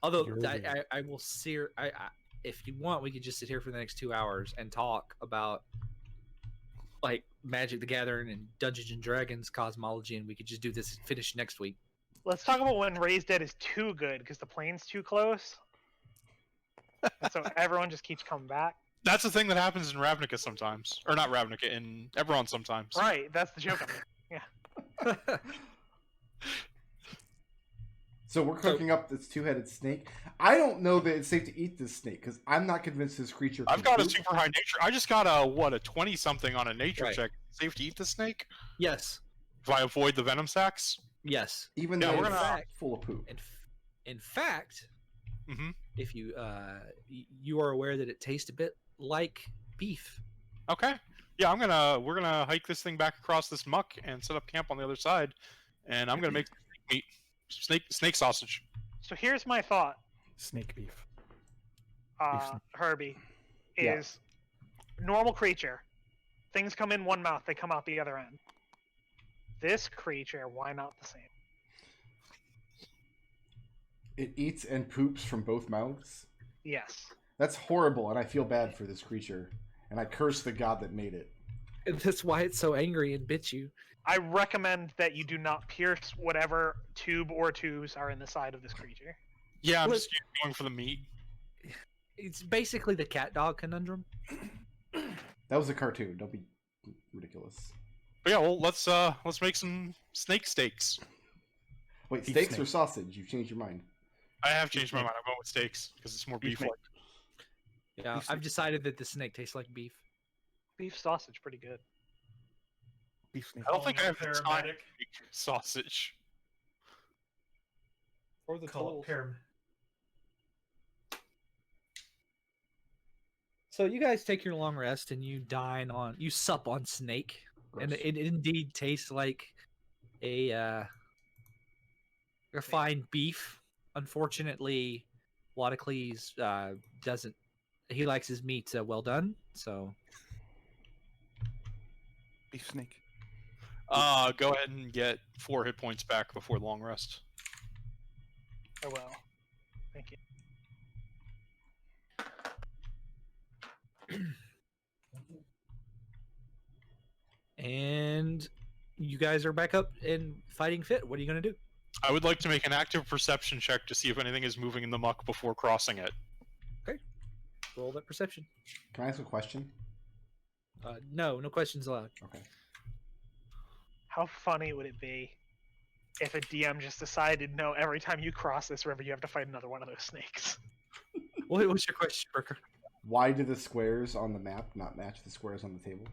Although I will sear. If you want, we could just sit here for the next 2 hours and talk about like Magic the Gathering and Dungeons and Dragons cosmology, and we could just do this and finish next week. Let's talk about when Raised Dead is too good because the plane's too close. And so everyone just keeps coming back. That's the thing that happens in Ravnica sometimes. Or not Ravnica, in Eberron sometimes. Right, that's the joke. Yeah. So we're cooking up this two-headed snake. I don't know that it's safe to eat this snake because I'm not convinced this creature. I've got a super high nature. I just got a 20-something on a nature Right. check. Safe to eat the snake? Yes. If I avoid the venom sacs? Yes. Even Yeah, though we're it's gonna- full of poop. In fact, Mhm. if you you are aware that it tastes a bit like beef. Okay. Yeah, we're gonna hike this thing back across this muck and set up camp on the other side, and I'm gonna make meat, snake sausage. So here's my thought, Snake beef. Harvey, Yeah. is normal creature. Things come in one mouth, they come out the other end. This creature, why not the same? It eats and poops from both mouths. Yes. That's horrible, and I feel bad for this creature. And I curse the god that made it. And that's why it's so angry and bit you. I recommend that you do not pierce whatever tube or tubes are in the side of this creature. Yeah, I'm Well, just going for the meat. It's basically the cat dog conundrum. That was a cartoon. Don't be ridiculous. But yeah, well, let's make some snake steaks. Wait, Beef steaks or snake. sausage? You've changed your mind. I have changed my mind. I'm going with steaks because it's more Beef beef-like. Yeah, Beef I've snake. decided that the snake tastes like beef. Beef sausage, pretty good. Beef snake. I don't think I have the time to Paramedic. make sausage. Or the Call it pyramid. So you guys take your long rest and you sup on snake, and Gross. it indeed tastes like a refined beef. Unfortunately, Wadacles doesn't. He likes his meat well done. So Beef snake. Go ahead and get 4 hit points back before long rest. Oh well. Thank you. and you guys are back up and fighting fit. What are you gonna do? I would like to make an active perception check to see if anything is moving in the muck before crossing it. Roll that perception. Can I ask a question? No questions allowed. Okay. How funny would it be if a DM just decided, no, every time you cross this river, you have to fight another one of those snakes? What's your question, Brooker? Why do the squares on the map not match the squares on the table?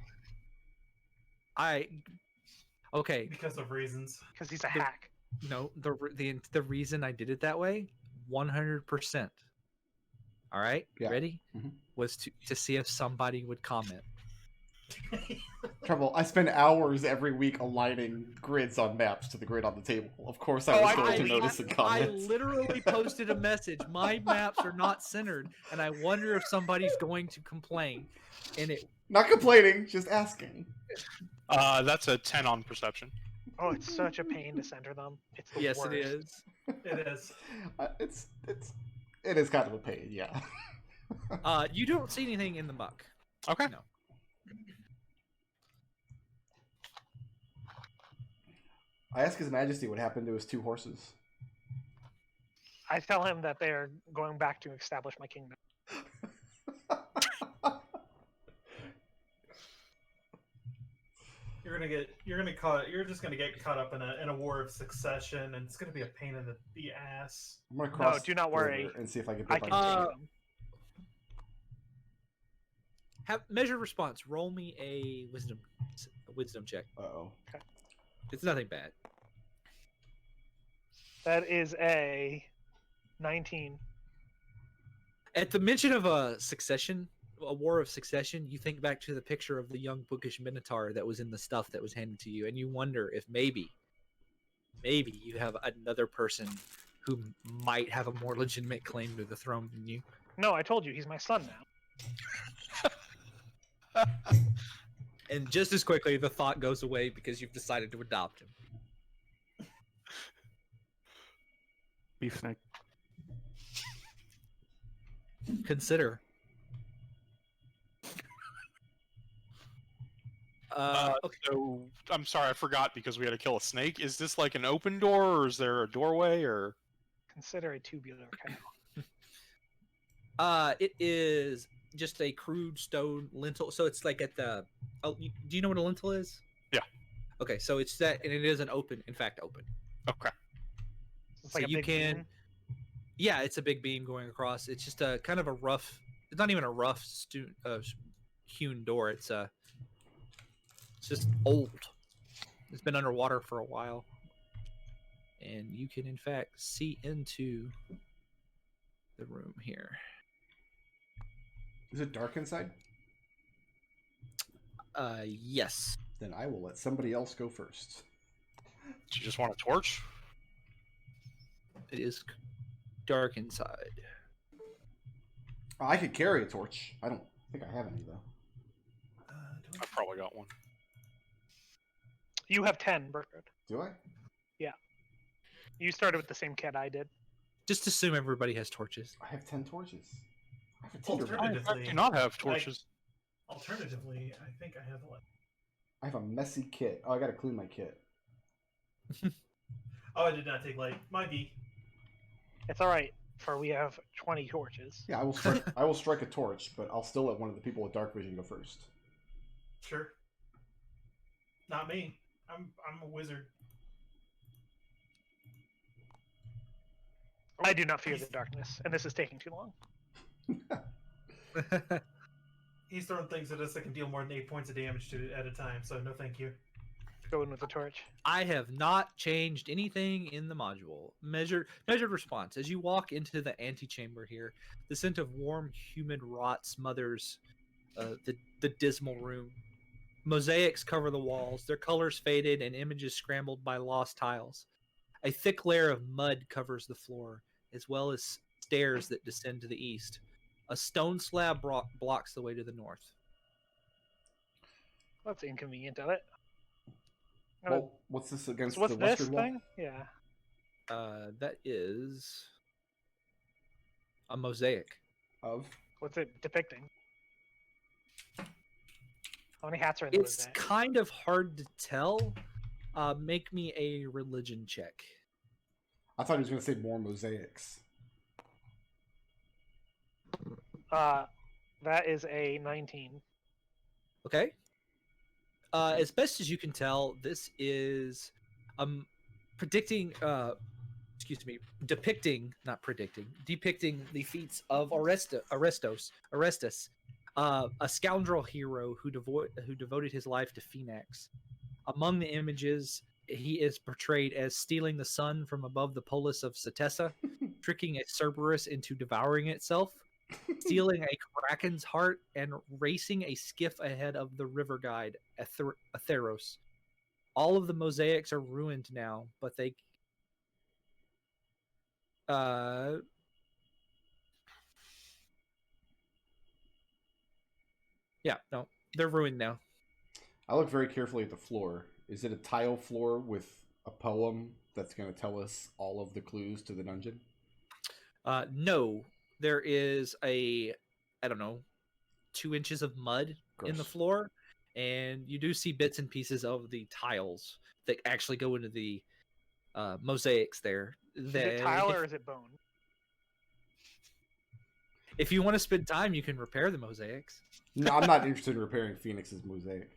Okay. Because of reasons. Because he's a hack. No, the reason I did it that way, 100%. All right, Yeah. ready? Mhm. Was to see if somebody would comment. Trouble. I spend hours every week aligning grids on maps to the grid on the table. Of course, I was going to notice and I comment. literally posted a message. My maps are not centered, and I wonder if somebody's going to complain. And it Not complaining, just asking. That's a 10 on perception. Oh, it's such a pain to center them. It's the yes, worst. it is. It is. It is kind of a pain, yeah. You don't see anything in the muck. Okay. No. I ask His Majesty what happened to his 2 horses. I tell him that they're going back to establish my kingdom. You're just gonna get caught up in a war of succession, and it's gonna be a pain in the ass. I'm gonna cross do not the worry. river and see if I can I pick can on take them. Have measure response. Roll me a wisdom check. Uh-oh. It's nothing bad. That is a 19. At the mention of a war of succession, you think back to the picture of the young bookish minotaur that was in the stuff that was handed to you, and you wonder if maybe you have another person who might have a more legitimate claim to the throne than you. No, I told you, he's my son now. And just as quickly, the thought goes away because you've decided to adopt him. Beef snake. consider. Okay. So I'm sorry, I forgot because we had to kill a snake. Is this like an open door, or is there a doorway, or? Consider a tubular canal. It is just a crude stone lintel. So it's like at the. Oh, do you know what a lintel is? Yeah. Okay, so it's that, and it is an open. In fact, open. Okay. It's So like a you big can. beam. Yeah, it's a big beam going across. It's just a kind of a rough. It's not even a rough hewn door. It's just old. It's been underwater for a while, and you can in fact see into the room here. Is it dark inside? Yes. Then I will let somebody else go first. Do you just want a torch? It is dark inside. Oh, I could carry a torch. I don't think I have any though. I've probably got one. You have 10, Brickroad. Do I? You started with the same kit I did. Just assume everybody has torches. I have 10 torches. I have a Tinkerbell. I Alternatively, do not have torches. alternatively, I think I have like. I have a messy kit. Oh, I gotta clean my kit. Oh, I did not take light. Might be. It's all right, for we have 20 torches. Yeah, I will strike. I will strike a torch, but I'll still let one of the people with dark vision go first. Sure. Not me. I'm a wizard. I do not fear the darkness, and this is taking too long. He's throwing things at us that can deal more than 8 points of damage to at a time. So no, thank you. Go in with the torch. I have not changed anything in the module. Measured response. As you walk into the antechamber here, the scent of warm, humid rot smothers the dismal room. Mosaics cover the walls, their colors faded and images scrambled by lost tiles. A thick layer of mud covers the floor, as well as stairs that descend to the east. A stone slab blocks the way to the north. That's inconvenient of it. Well, what's this against So what's the this western wall? thing? Yeah. That is a mosaic. Of What's it depicting? How many hats are in the It's mosaic? kind of hard to tell. Make me a religion check. I thought he was going to say more mosaics. That is a 19. Okay. As best as you can tell, this is depicting the feats of Orestes, a scoundrel hero who devoted his life to Phoenix. Among the images, he is portrayed as stealing the sun from above the polis of Setessa, tricking a Cerberus into devouring itself, stealing a kraken's heart, and racing a skiff ahead of the river guide, Theros. All of the mosaics are ruined now, but they... Yeah, no, they're ruined now. I look very carefully at the floor. Is it a tile floor with a poem that's going to tell us all of the clues to the dungeon? No, there is I don't know, 2 inches of mud in the Gross. floor, and you do see bits and pieces of the tiles that actually go into the mosaics there. Is it tile or is it bone? If you want to spend time, you can repair the mosaics. No, I'm not interested in repairing Phoenix's mosaic.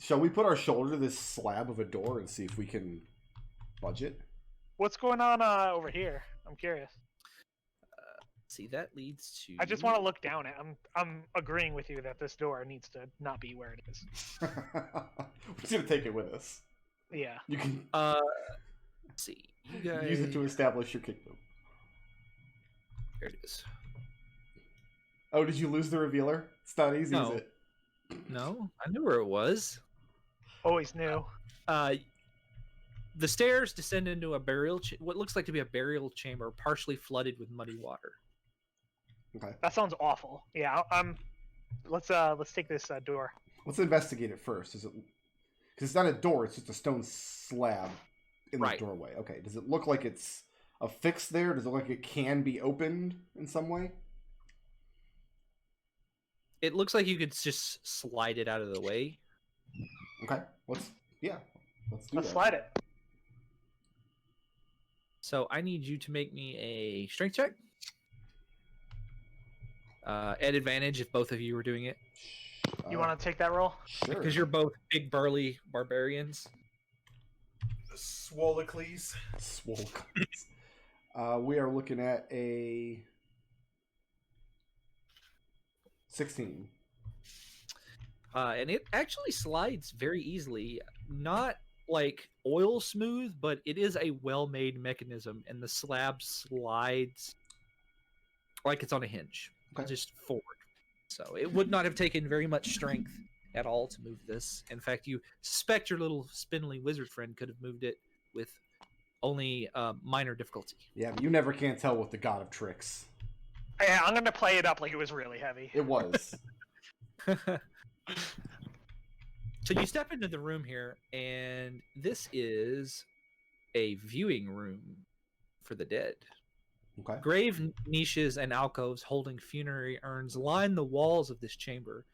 Shall we put our shoulder to this slab of a door and see if we can budge it? What's going on over here? I'm curious. See, that leads to... I just want to look down at. I'm agreeing with you that this door needs to not be where it is. We're just gonna take it with us. Yeah. You can let's see. You guys... use it to establish your kingdom. There it is. Oh, did you lose the revealer? It's not easy, No. is it? No, I knew where it was. Always knew. The stairs descend into a what looks like to be a burial chamber, partially flooded with muddy water. Okay. That sounds awful. Yeah. Let's take this door. Let's investigate it first. Is it? Because it's not a door; it's just a stone slab in Right. the doorway. Okay. Does it look like it's affixed there? Does it look like it can be opened in some way? It looks like you could just slide it out of the way. Okay. Let's do Let's that. slide it. So I need you to make me a strength check. At advantage if both of you were doing it, You want to take that roll? Sure. because you're both big burly barbarians. Swolicles. Swole. We are looking at a 16. And it actually slides very easily. Not like oil smooth, but it is a well-made mechanism, and the slab slides like it's on a hinge, Okay. just forward. So it would not have taken very much strength at all to move this. In fact, you suspect your little spindly wizard friend could have moved it with only minor difficulty. Yeah, but you never can tell with the god of tricks. Yeah, I'm gonna play it up like it was really heavy. It was. So you step into the room here, and this is a viewing room for the dead. Okay. Grave niches and alcoves holding funerary urns line the walls of this chamber.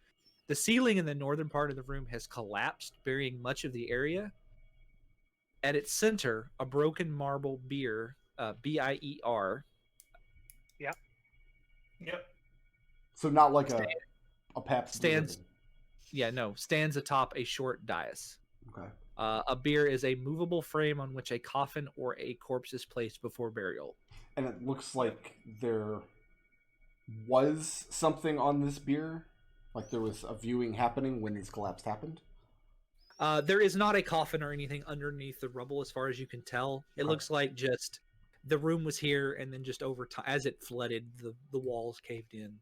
The ceiling in the northern part of the room has collapsed, burying much of the area. At its center, a broken marble bier, B-I-E-R. Yep. So not like a Pabst Stands- Blue Yeah, no, stands atop a short dais. Ribbon. Okay. A bier is a movable frame on which a coffin or a corpse is placed before burial. And it looks like there was something on this beer. Like there was a viewing happening when these collapse happened. There is not a coffin or anything underneath the rubble, as far as you can tell. It Okay. looks like just the room was here, and then just over time, as it flooded, the walls caved in.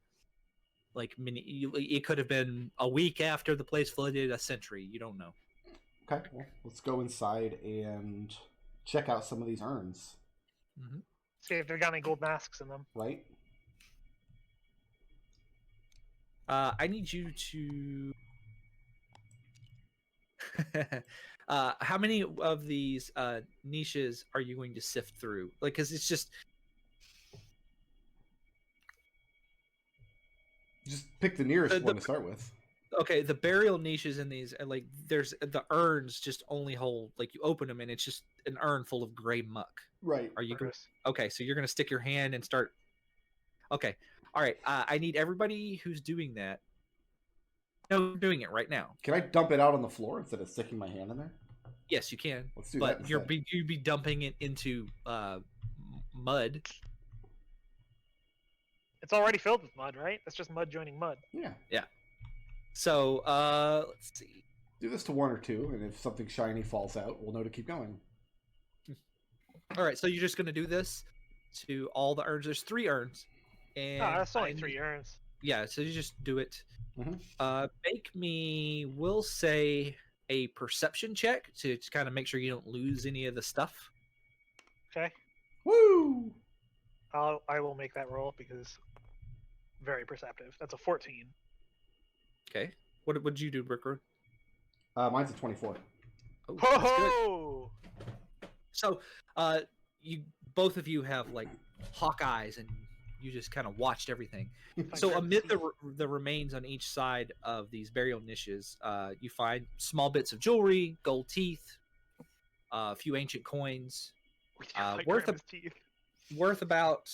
Like it could have been a week after the place flooded, a century. You don't know. Okay. Well, let's go inside and check out some of these urns. See if they've got any gold masks in them. Right? I need you to. How many of these niches are you going to sift through? Like, because it's just Just pick the nearest The- one to start with. okay. The burial niches in these, and like, there's the urns just only hold, like, you open them and it's just an urn full of gray muck. Right. Are you go- Gross. okay? So you're gonna stick your hand and start. Okay, all right. I need everybody who's doing that. No, you're doing it right now. Can I dump it out on the floor instead of sticking my hand in there? Yes, you can. Let's do But that you'd instead. be dumping it into mud. It's already filled with mud, right? That's just mud joining mud. Yeah. So let's see. Do this to one or two, and if something shiny falls out, we'll know to keep going. All right, so you're just gonna do this to all the urns. There's 3 urns, and Oh, that's only I 3 need- urns. Yeah, so you just do it. Mhm. Make me, we'll say, a perception check to kind of make sure you don't lose any of the stuff. Okay. Woo! I will make that roll because very perceptive. That's a 14. Okay. What would you do, Brickroad? Mine's a 24. Oh, Ho that's good. ho! So, you both of you have like hawk eyes, and you just kind of watched everything. So, Like, amid the remains on each side of these burial niches, you find small bits of jewelry, gold teeth, a few ancient coins, like worth Grandma's teeth. worth about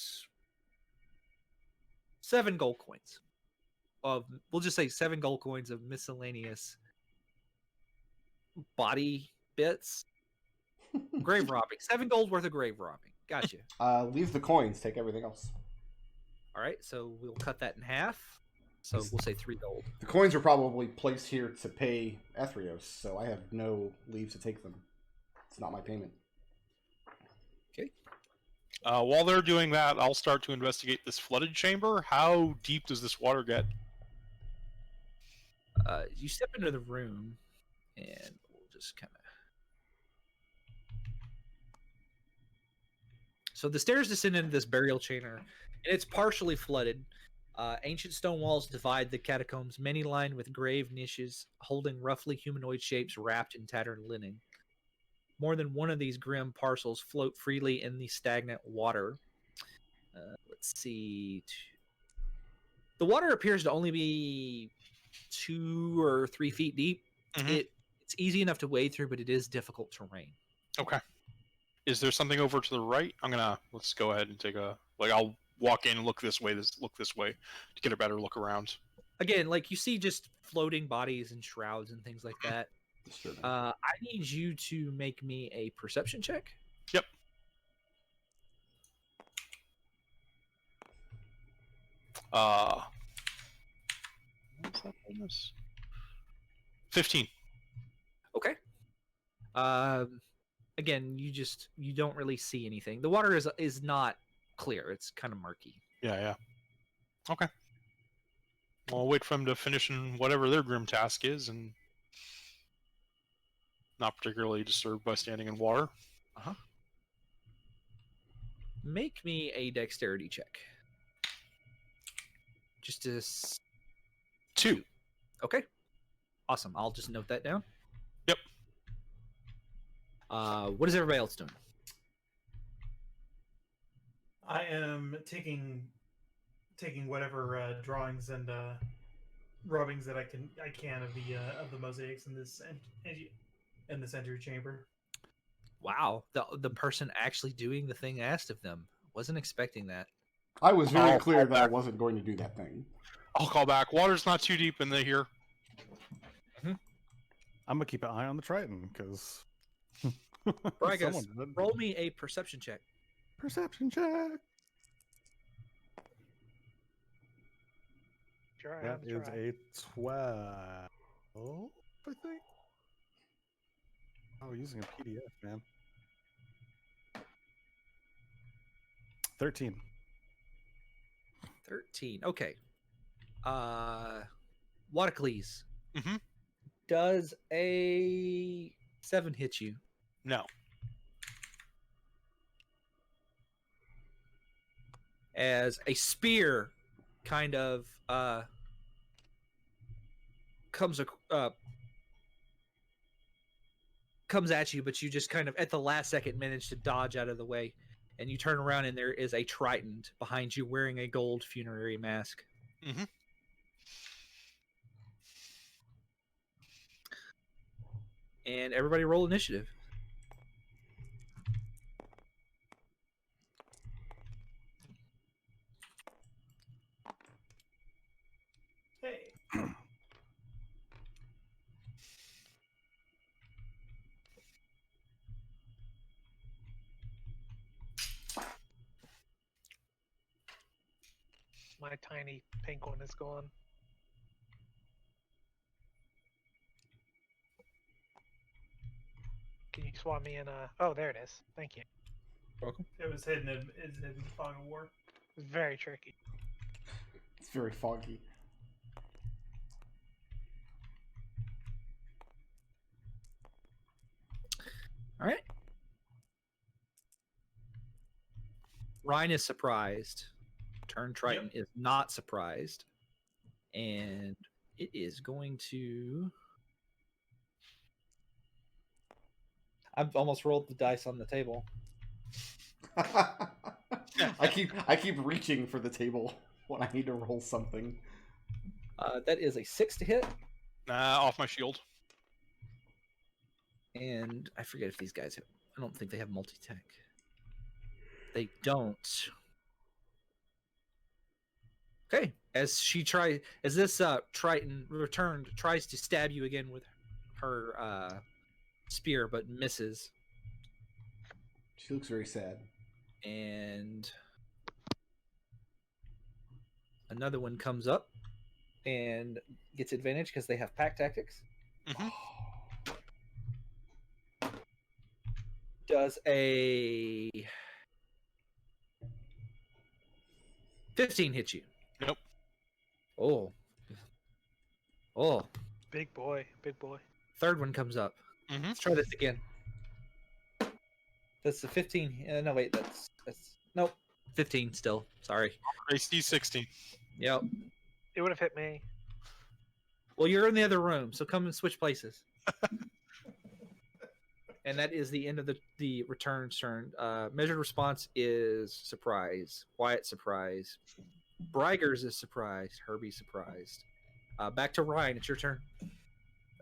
7 gold coins. We'll just say 7 gold coins of miscellaneous body bits. Grave robbing. 7 gold worth of grave robbing. Gotcha. Leave the coins, take everything else. All right, so we'll cut that in half. So we'll say 3 gold. The coins are probably placed here to pay Ethrios, so I have no leave to take them. It's not my payment. While they're doing that, I'll start to investigate this flooded chamber. How deep does this water get? You step into the room, and we'll just kind of. So the stairs descend into this burial chamber, and it's partially flooded. Ancient stone walls divide the catacombs, many lined with grave niches holding roughly humanoid shapes wrapped in tattered linen. More than one of these grim parcels float freely in the stagnant water. Let's see. The water appears to only be 2 or 3 feet deep. Mhm. It's easy enough to wade through, but it is difficult terrain. Okay. Is there something over to the right? Let's go ahead and take a I'll walk in and look this way to get a better look around. Again, like you see just floating bodies and shrouds and things like that. Disturbing. I need you to make me a perception check. Yep. What's that bonus? 15. Okay. Again, you don't really see anything. The water is not clear. It's kind of murky. Yeah. Okay. Well, I'll wait for them to finish in whatever their grim task is, and not particularly disturbed by standing in water. Make me a dexterity check. Just to 2. Okay. Awesome. I'll just note that down. Yep. What is everybody else doing? I am taking whatever drawings and rubbings that I can of the mosaics in this entry chamber. Wow, the person actually doing the thing asked of them. Wasn't expecting that. I was very I'll clear call that I back. wasn't going to do that thing. I'll call back. Water's not too deep in here. I'm gonna keep an eye on the Triton because. Bragas, roll me a perception check. Perception check. Sure, I That have to is try. a 12, I think. Oh, using a PDF, man. 13. 13. Okay. Watercles. Mhm. Does a 7 hit you? No. As a spear kind of comes at you, but you just kind of at the last second manage to dodge out of the way, and you turn around and there is a Triton behind you wearing a gold funerary mask. Mhm. And everybody roll initiative. Hey, My tiny pink one is gone. Can you swap me in a... Oh, there it is. Thank you. it was hidden in fog of war. It's very tricky. It's very foggy. All right. Ryan is surprised. Turn Triton is not surprised. And it is going to... I've almost rolled the dice on the table. I keep reaching for the table when I need to roll something. That is a 6 to hit. Off my shield. And I forget if these guys have... I don't think they have multi-tech. They don't. Okay. As this Triton returned, tries to stab you again with her spear, but misses. She looks very sad. And another one comes up and gets advantage because they have pack tactics. Mhm. Does a 15 hit you? Nope. Oh. Big boy. Big boy. Third one comes up. Mhm. Let's try this again. That's a 15. No, wait. That's nope. 15 still. Sorry. AC 16. Yep. It would have hit me. Well, you're in the other room, so come and switch places. And that is the end of the return turn. Measured response is surprise. Quiet surprise. Brigers is surprised. Herbie's surprised. Back to Ryan. It's your turn.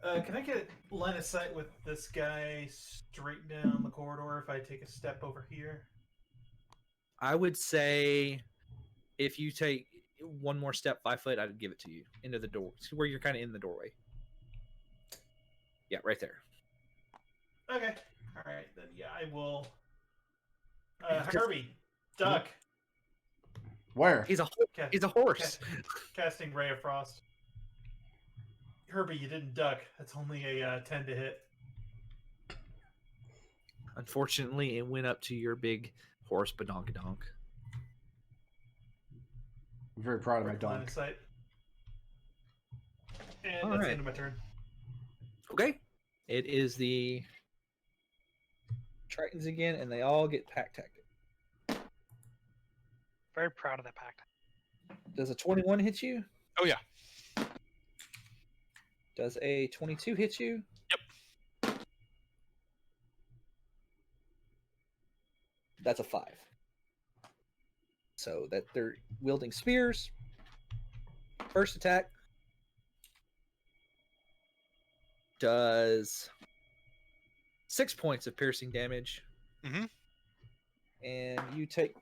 Can I get line of sight with this guy straight down the corridor if I take a step over here? I would say if you take one more step 5 foot, I'd give it to you into the door. See where you're kind of in the doorway. Yeah, right there. Okay. All right, then yeah, I will. Harvey, duck. Where? He's a Ca- he's a horse. Casting Ray of Frost. Herbie, you didn't duck. That's only a 10 to hit. Unfortunately, it went up to your big horse badonkadonk. I'm very proud of my Right line of dunk. sight. And All that's right. the end of my turn. Okay. It is the Tritons again, and they all get pack tactic. Very proud of that pact. Does a 21 hit you? Oh yeah. Does a 22 hit you? Yep. That's a 5. So that they're wielding spears. First attack does 6 points of piercing damage. Mhm. And you take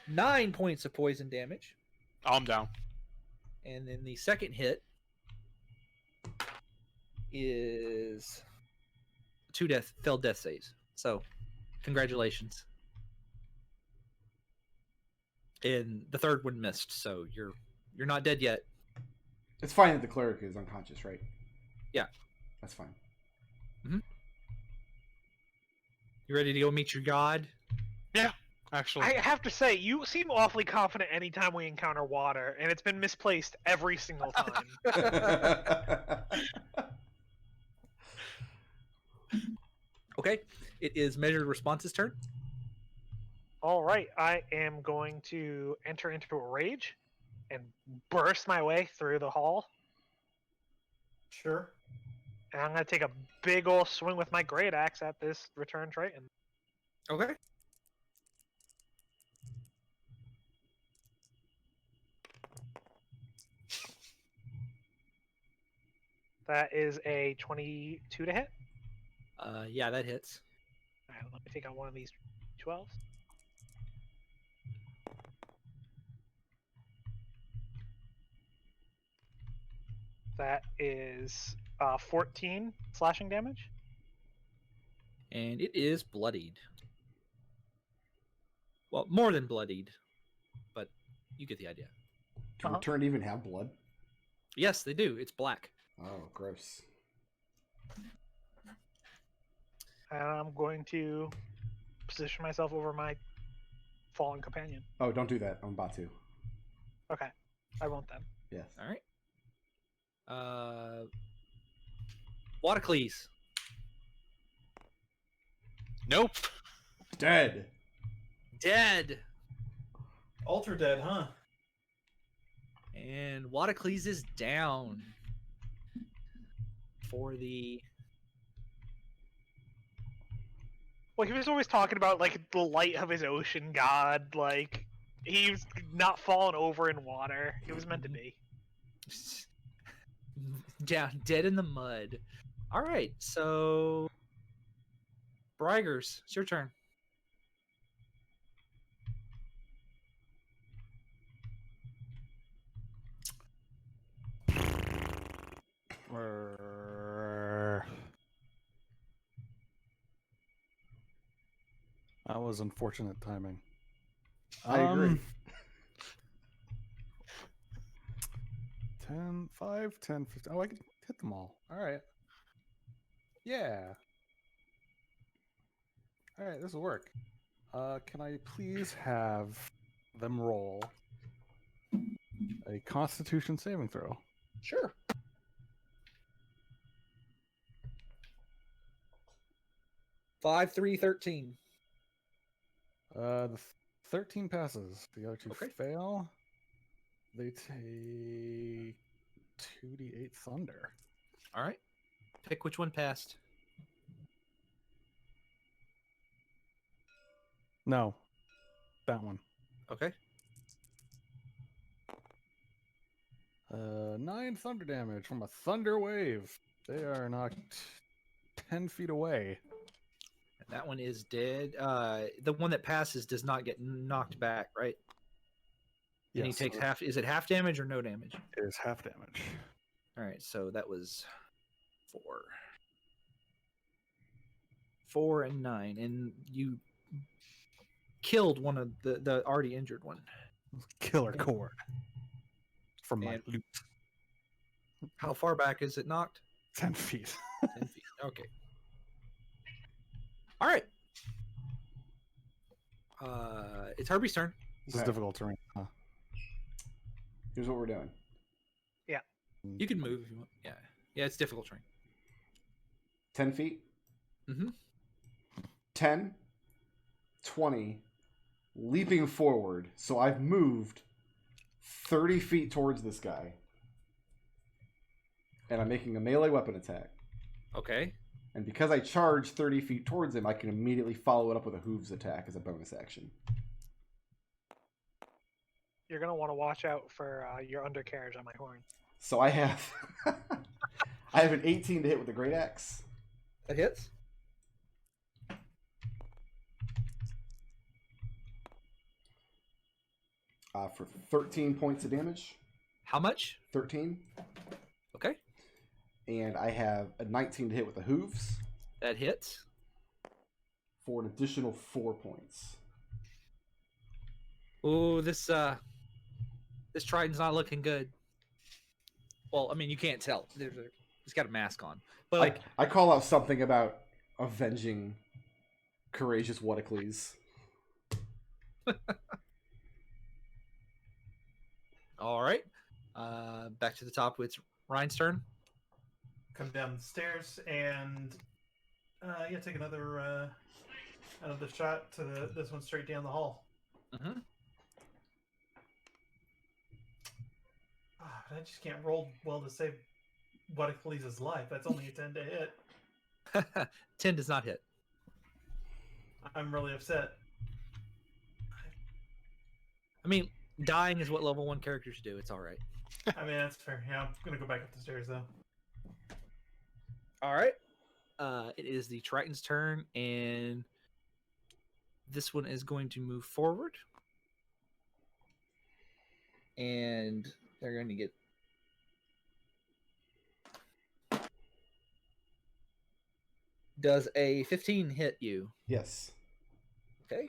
9 points of poison damage. I'm down. And then the second hit is 2 failed death saves. So, congratulations. And the third one missed, so you're not dead yet. It's fine that the cleric is unconscious, right? Yeah. That's fine. You ready to go meet your god? Actually, I have to say, you seem awfully confident anytime we encounter water, and it's been misplaced every single time. Okay. It is measured responses turn. All right, I am going to enter into a rage and burst my way through the hall. Sure. And I'm going to take a big ol' swing with my great axe at this return Triton. Okay. That is a 22 to hit. Yeah, that hits. All right, let me take out one of these 12s. That is 14 slashing damage. And it is bloodied. Well, more than bloodied, but you get the idea. Do return even have blood? Yes, they do. It's black. Oh, gross. And I'm going to position myself over my fallen companion. Oh, don't do that. I'm about to. Okay, I won't then. Yes. All right. Watercleese. nope. Dead. Dead. Ultra dead, huh? And Watercleese is down. For the... Well, he was always talking about like the light of his ocean god. Like he's not falling over in water. He was meant to be. Down, dead in the mud. All right, so... Brigers, it's your turn. That was unfortunate timing. I agree. 10, 5, 10, 15. Oh, I can hit them all. All right. Yeah. All right, this will work. Can I please have them roll a Constitution saving throw? Sure. Five, 3, 13. The 13 passes. The other two Okay. fail. They take 2d8 thunder. All right. Pick which one passed. No. That one. Okay. 9 thunder damage from a thunder wave. They are knocked 10 feet away. That one is dead. The one that passes does not get knocked back, right? And he Yes, takes so half. Is it half damage or no damage? it is half damage. All right, so that was 4. 4 and 9, and you killed one of the already injured one. Killer cord from my And- loot. How far back is it knocked? 10 feet. 10 feet. Okay. All right. It's Harvey's turn. This is Okay. difficult terrain. Huh? Here's what we're doing. You can move if you want. Yeah. Yeah, it's difficult terrain. 10 feet. Mhm. 10, 20, leaping forward. So I've moved 30 feet towards this guy. And I'm making a melee weapon attack. Okay. And because I charge 30 feet towards him, I can immediately follow it up with a hooves attack as a bonus action. You're gonna want to watch out for your undercarriage on my horn. So I have I have an 18 to hit with the great axe. That hits. For 13 points of damage. How much? 13. Okay. And I have a 19 to hit with the hooves That hits. for an additional 4 points. Oh, this Triton's not looking good. Well, I mean, you can't tell. He's got a mask on, but like, I call out something about avenging courageous Odysseys. all right. Back to the top. It's Ryan's turn. Come down the stairs and take another shot to this one straight down the hall. Mm-hmm. But I just can't roll well to save Odysseys' life. That's only a 10 to hit. 10 does not hit. I'm really upset. I mean, dying is what level 1 characters do. It's all right. I mean, that's fair. Yeah, I'm gonna go back up the stairs though. All right. It is the Triton's turn, and this one is going to move forward. And they're going to get... Does a 15 hit you? Yes. Okay.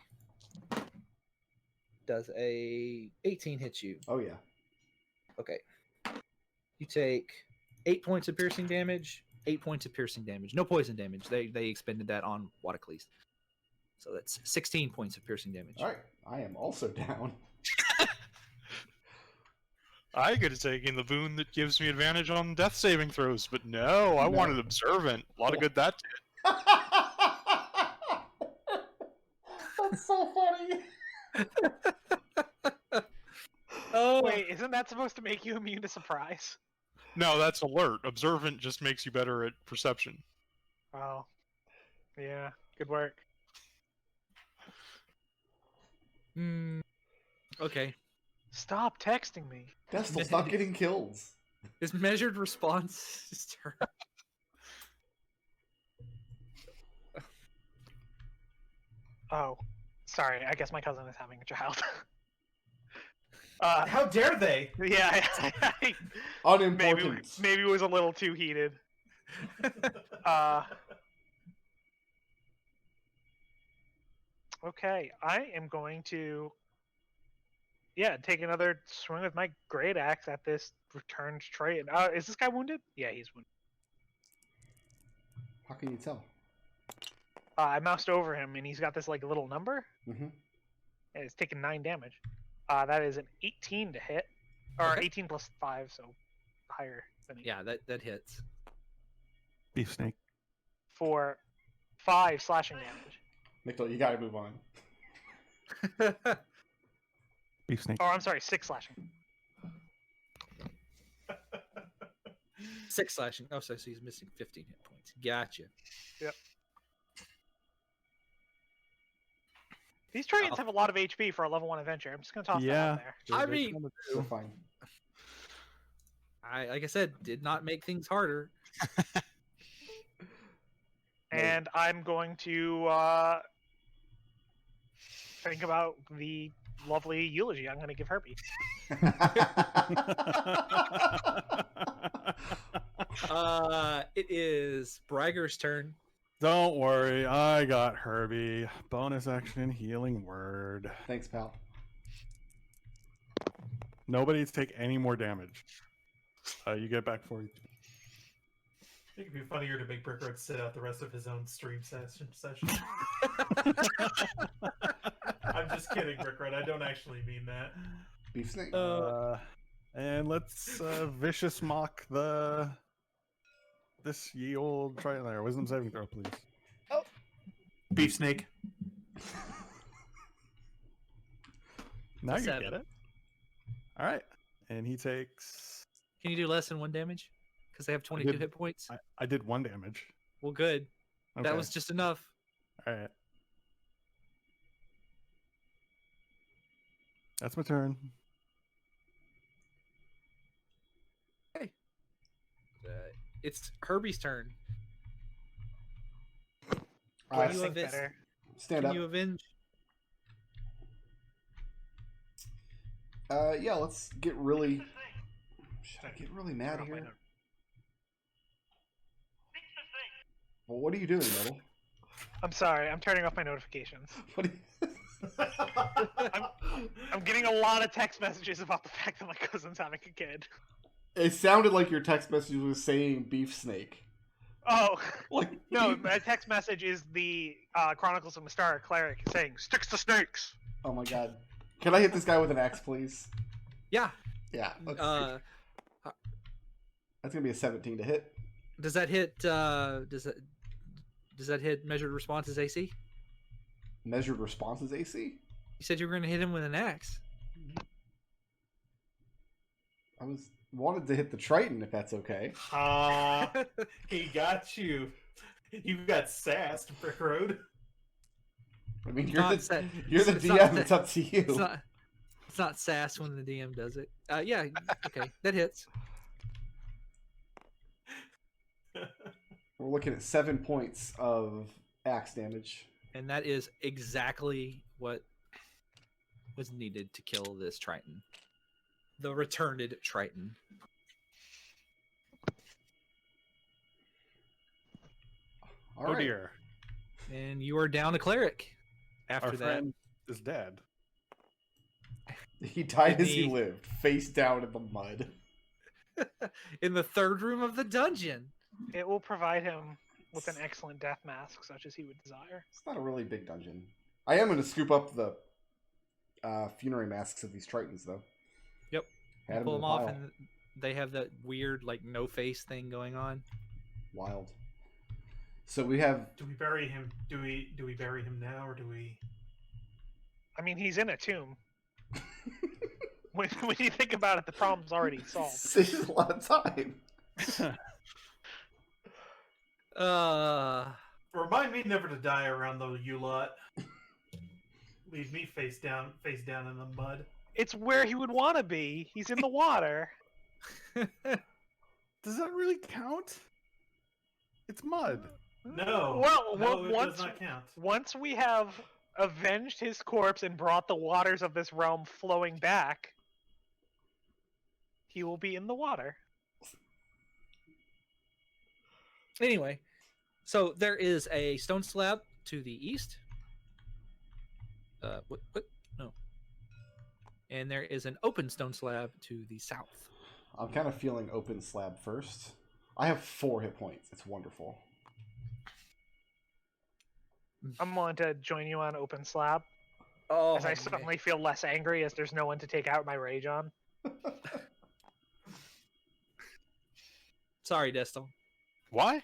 Does a 18 hit you? Oh, yeah. Okay. You take 8 points of piercing damage. 8 points of piercing damage. No poison damage. They expended that on Odysseys. So that's 16 points of piercing damage. All right. I am also down. I could have taken the boon that gives me advantage on death saving throws, but no, I wanted observant. A lot of good that did. That's so funny. Oh, Wait, isn't that supposed to make you immune to surprise? No, that's alert. Observant just makes you better at perception. Oh, yeah, good work. Okay. Stop texting me. Destil, stop getting kills. His measured response is turn. Oh, sorry. I guess my cousin is having a child. How dare they? Yeah, Unimportant. maybe it was a little too heated. Okay, I am going to, take another swing with my great axe at this returned Triton. Is this guy wounded? Yeah, he's wounded. How can you tell? I moused over him, and he's got this like little number, Mm-hmm. and it's taken 9 damage. That is an 18 to hit, or Okay. 18 plus 5, so higher than 18. Yeah, that hits. Beef snake. For 5 slashing damage. McDohl, you gotta move on. Beef snake. Oh, I'm sorry, 6 slashing. 6 slashing. Oh, so he's missing 15 hit points. Gotcha. Yep. These Tritons have a lot of HP for a level 1 adventure. I'm just gonna toss that Yeah. out there. I They mean- kinda So do. fine. Like I said, did not make things harder. And I'm going to think about the lovely eulogy I'm going to give Harvey. It is Bragger's turn. Don't worry, I got Herbie. Bonus action healing word. Thanks, pal. Nobody take any more damage. You get back 40. I think it'd be funnier to make Brickroad sit out the rest of his own stream session. I'm just kidding, Brickroad. I don't actually mean that. Beef snake. And let's vicious mock this ye old Triton there. Wisdom saving throw, please. Beef snake. Now you 7. get it. All right, and he takes. Can you do less than 1 damage? Because they have 22 did- hit points. I did 1 damage. Well, good. Okay. That was just enough. All right. That's my turn. It's Herbie's turn. All you right, have it. Better. stand Can up. you avenge? Yeah, let's get really. Should I get really mad Turn off my here? note. Well, what are you doing, Nodal? I'm sorry. I'm turning off my notifications. What are you... I'm getting a lot of text messages about the fact that my cousin's having a kid. It sounded like your text message was saying beef snake. Oh, Like no, my text message is the Chronicles of Mystara cleric saying, "Sticks to snakes." Oh my god. Can I hit this guy with an axe, please? Yeah. Yeah. That's gonna be a 17 to hit. Does that hit? Does that hit measured responses AC? Measured responses AC? You said you were going to hit him with an axe. I wanted to hit the Triton if that's okay. He got you. You got sassed, Brickroad. I mean, Not you're sa- the it's not DM. sa- It's up to you. It's not sass when the DM does it. Yeah. Okay, that hits. We're looking at 7 points of axe damage. And that is exactly what was needed to kill this Triton. The returned Triton. All Oh right. dear. And you are down a cleric after Our that. friend is dead. He died In as he the- lived, face down in the mud. In the third room of the dungeon. It will provide him with an excellent death mask, such as he would desire. It's not a really big dungeon. I am going to scoop up the funerary masks of these Tritons, though. Yep. Add 'em Pull to them the off, pile. and they have that weird, like, no face thing going on. Wild. So we have... Do we bury him? Do we bury him now, or do we? I mean, he's in a tomb. when you think about it, the problem's already solved. Saves a lot of time. Remind me never to die around the you lot. Leave me face down in the mud. It's where he would want to be. He's in the water. Does that really count? It's mud. No. Well, no, it once does not count. once we have avenged his corpse and brought the waters of this realm flowing back, he will be in the water. Anyway, so there is a stone slab to the east. What? No. And there is an open stone slab to the south. I'm kind of feeling open slab first. I have 4 hit points. It's wonderful. I'm willing to join you on open slab, Oh, as I suddenly feel less angry as there's no one to take out my rage on. Sorry, Destil. Why? I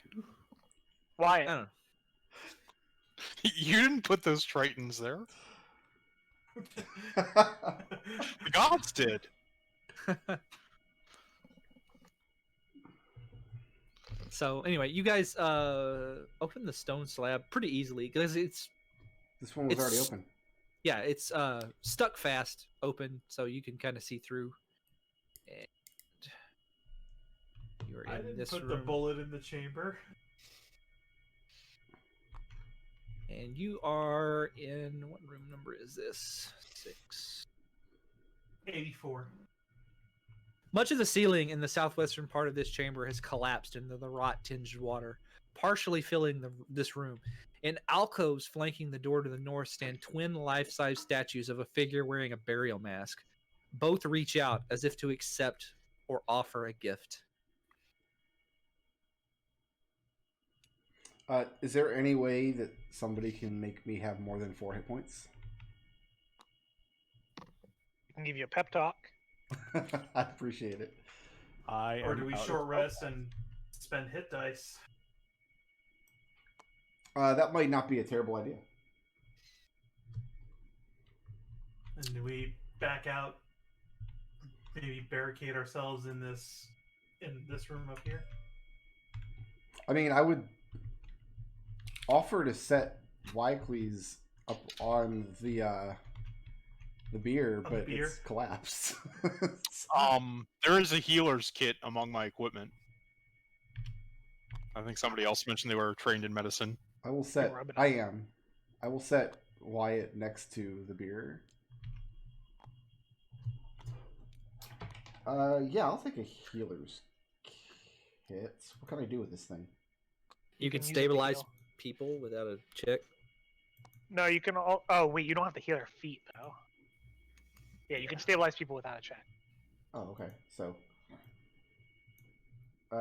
Wyatt, don't know. You didn't put those Tritons there. The gods did. So anyway, you guys open the stone slab pretty easily because it's This one was already It's- open. Yeah, it's stuck fast, open, so you can kind of see through. And you're I in didn't this put room, the bullet in the chamber. and you are in what room number is this? 6. 84. Much of the ceiling in the southwestern part of this chamber has collapsed into the rot-tinged water, partially filling this room. In alcoves flanking the door to the north stand twin life-size statues of a figure wearing a burial mask. Both reach out as if to accept or offer a gift. Is there any way that somebody can make me have more than 4 hit points? I can give you a pep talk. I appreciate it. Or do we out of- short rest and spend hit dice? That might not be a terrible idea. And do we back out? Maybe barricade ourselves in this room up here? I mean, I would offer to set Wycles up on the beer, On the but beer? it's collapsed. There is a healer's kit among my equipment. I think somebody else mentioned they were trained in medicine. I will set. rub it I on. am. I will set Wyatt next to the beer. Yeah, I'll take a healer's kit. What can I do with this thing? You can can use it to stabilize heal. people without a check. No, you can. Oh wait, you don't have to heal their feet though. Yeah, you can stabilize people without a check. Oh, okay. So,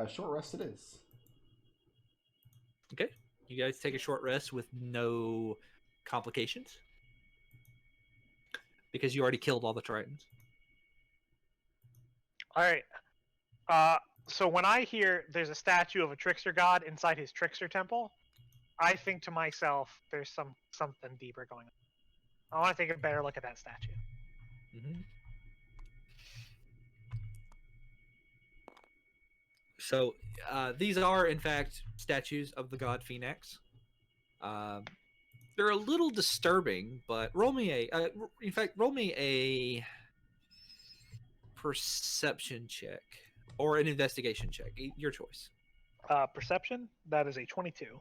short rest it is. Okay. You guys take a short rest with no complications. Because you already killed all the Tritons. All right. So when I hear there's a statue of a Trickster God inside his Trickster temple, I think to myself, there's something deeper going on. I want to take a better look at that statue. Mm-hmm. So these are, in fact, statues of the god Phoenix. They're a little disturbing, but roll me a perception check or an investigation check. Your choice. Perception, that is a 22.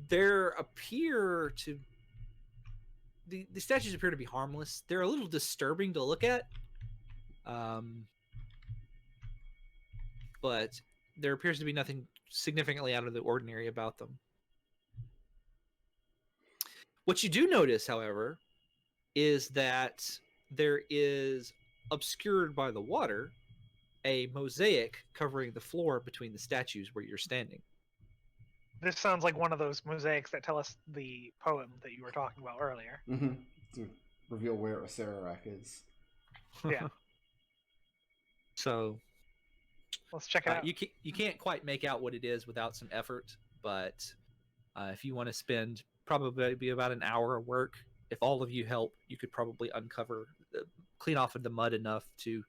There appear to the statues appear to be harmless. They're a little disturbing to look at. But there appears to be nothing significantly out of the ordinary about them. What you do notice, however, is that there is, obscured by the water, a mosaic covering the floor between the statues where you're standing. This sounds like one of those mosaics that tell us the poem that you were talking about earlier. Mm-hmm. To reveal where Osararak is. Yeah. So Let's check it out. you can't quite make out what it is without some effort, but if you want to spend probably about an hour of work, if all of you help, you could probably clean off of the mud enough to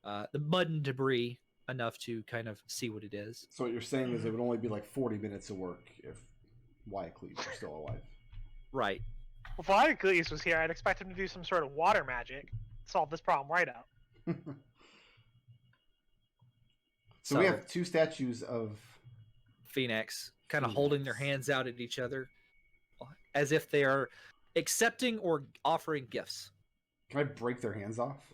the mud and debris enough to kind of see what it is. So what you're saying is it would only be like 40 minutes of work if Wycles were still alive. Right. If Odysseys was here, I'd expect him to do some sort of water magic, solve this problem right out. So we have 2 statues of Phoenix kind of holding their hands out at each other as if they are accepting or offering gifts. Can I break their hands off?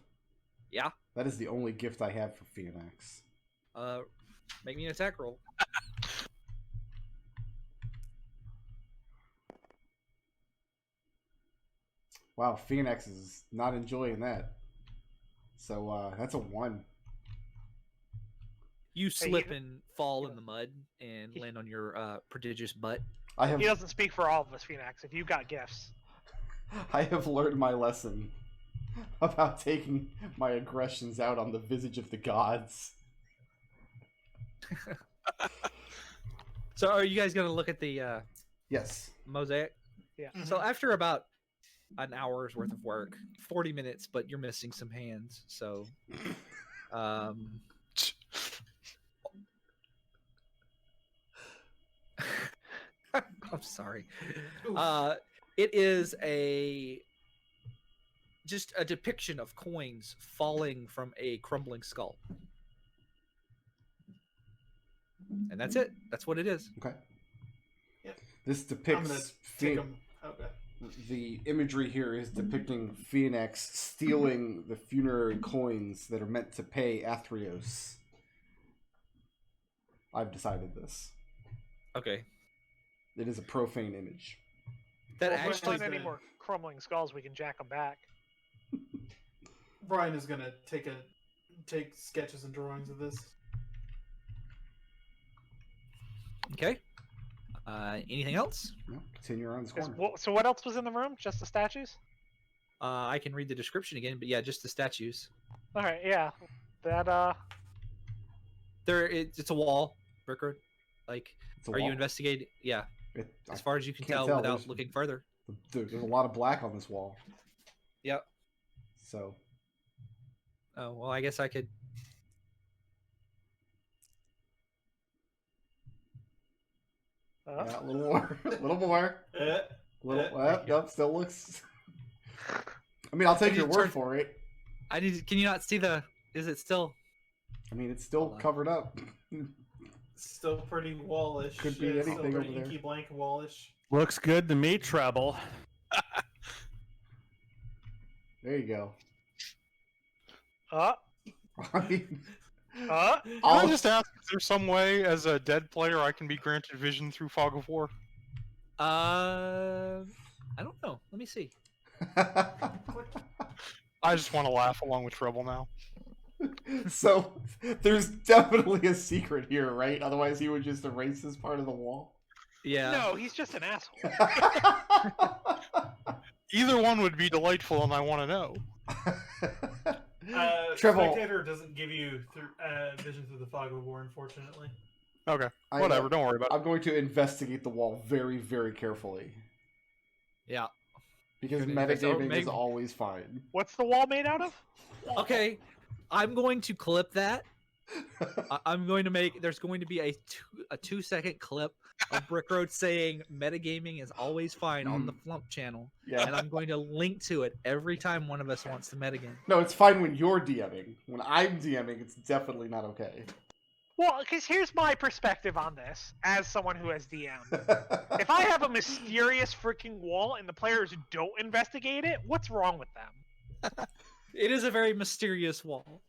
Yeah. That is the only gift I have for Phoenix. Make me an attack roll. Wow, Phoenix is not enjoying that. So that's a 1. You Hey, slip and fall in the mud and land on your prodigious butt. I have He doesn't speak for all of us, Phoenix. If you've got gifts. I have learned my lesson about taking my aggressions out on the visage of the gods. So are you guys going to look at the Yes. mosaic? Yeah. So after about an hour's worth of work, 40 minutes, but you're missing some hands. So I'm sorry. Oof. It is just a depiction of coins falling from a crumbling skull. And that's it. That's what it is. Okay. Yep. This I'm gonna depicts take them. Okay. the imagery here is depicting Phoenix stealing the funerary coins that are meant to pay Athreos. I've decided this. Okay. It is a profane image. That Well, if we actually find any more crumbling skulls, we can jack them back. Brian is gonna take sketches and drawings of this. Okay. Anything else? No, continue around this corner. So what else was in the room? Just the statues? I can read the description again, but yeah, just the statues. All right, yeah. That It's a wall, Brickroad. Like, It's a are you wall. investigating? Yeah, I as far as you can can't tell tell, without there's- looking further. There's a lot of black on this wall. Yep. So Oh well, I guess I could. yeah, a little more, a little more, Nope, still looks. I mean, I'll take Can your you word turn- for it. I need. Can you not see the? Is it still? I mean, it's still Hold on. covered up. Still pretty wallish. Could be It's anything still pretty over there. inky blank wallish. Looks good to me, Treble. There you go. uh, I mean, uh. Can I I'll just ask, is there some way as a dead player I can be granted vision through Fog of War? I don't know. Let me see. I just want to laugh along with Treble now. So there's definitely a secret here, right? Otherwise, he would just erase this part of the wall. Yeah. No, he's just an asshole. Either one would be delightful, and I want to know. Treble. Spectator doesn't give you vision through the fog of war, unfortunately. Okay, I- whatever. Don't worry about it. I'm going to investigate the wall very, very carefully Yeah. because Good invest- oh, metagaming is Meg- always fine. What's the wall made out of? Okay. I'm going to clip that. I'm going to make. There's going to be a 2-second clip of Brickroad saying "metagaming is always fine" on the Flumph channel, Yeah. and I'm going to link to it every time one of us wants to metagame. No, it's fine when you're DMing. When I'm DMing, it's definitely not okay. Well, because here's my perspective on this, as someone who has DM'd. If I have a mysterious freaking wall and the players don't investigate it, what's wrong with them? It is a very mysterious wall.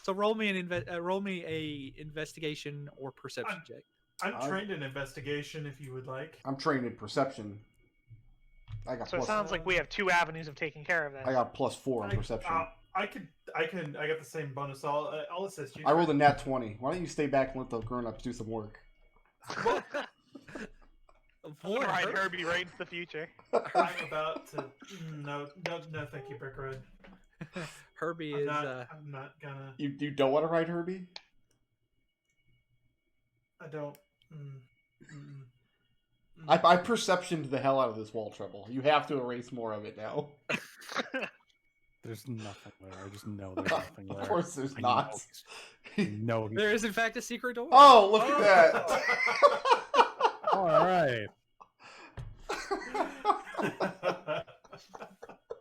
So roll me a investigation or perception check. I'm trained in investigation, if you would like. I'm trained in perception. I got So it plus. sounds like we have two avenues of taking care of this. I got +4 on perception. I got the same bonus. I'll assist you. I rolled a nat 20. Why don't you stay back and let the grown-ups do some work? Boy, Right, Herb- Herbie, right into the future. I'm about to. No, thank you, Brickroad. Herbie I'm is. I'm not gonna. You don't want to ride Herbie? I don't. I perceptioned the hell out of this wall, Treble. You have to erase more of it now. There's nothing there. I just know there's nothing there. Of course there's I not. No. There is in fact a secret door. Oh, look at that! All right.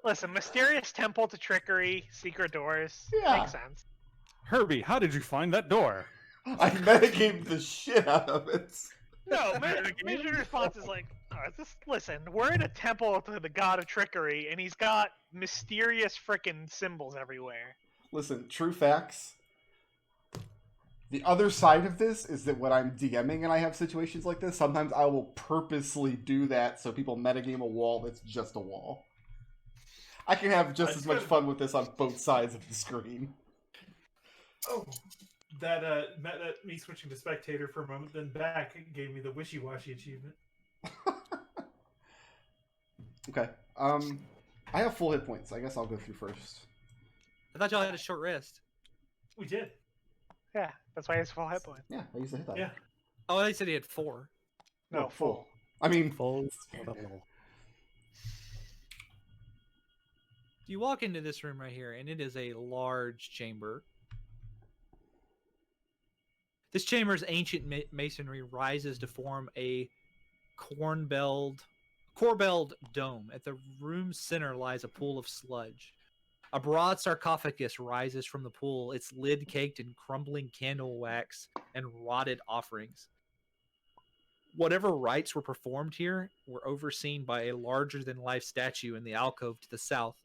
Listen, mysterious temple to trickery, secret doors. Yeah. Makes sense. Herbie, how did you find that door? I metagamed the shit out of it. No, Major response is like, listen, we're in a temple to the god of trickery, and he's got mysterious frickin' symbols everywhere. Listen, true facts. The other side of this is that when I'm DMing and I have situations like this, sometimes I will purposely do that so people metagame a wall that's just a wall. I can have just as much fun with this on both sides of the screen. Oh, that me switching to spectator for a moment, then back gave me the wishy-washy achievement. Okay. I have full hit points. I guess I'll go through first. I thought y'all had a short rest. We did. Yeah, that's why he has full hit point. Yeah, I used to hit that. Yeah. Oh, they said he had 4. No, full. I mean, Full. You walk into this room right here, and it is a large chamber. This chamber's ancient masonry rises to form a corbelled dome. At the room's center lies a pool of sludge. A broad sarcophagus rises from the pool, its lid caked in crumbling candle wax and rotted offerings. Whatever rites were performed here were overseen by a larger-than-life statue in the alcove to the south.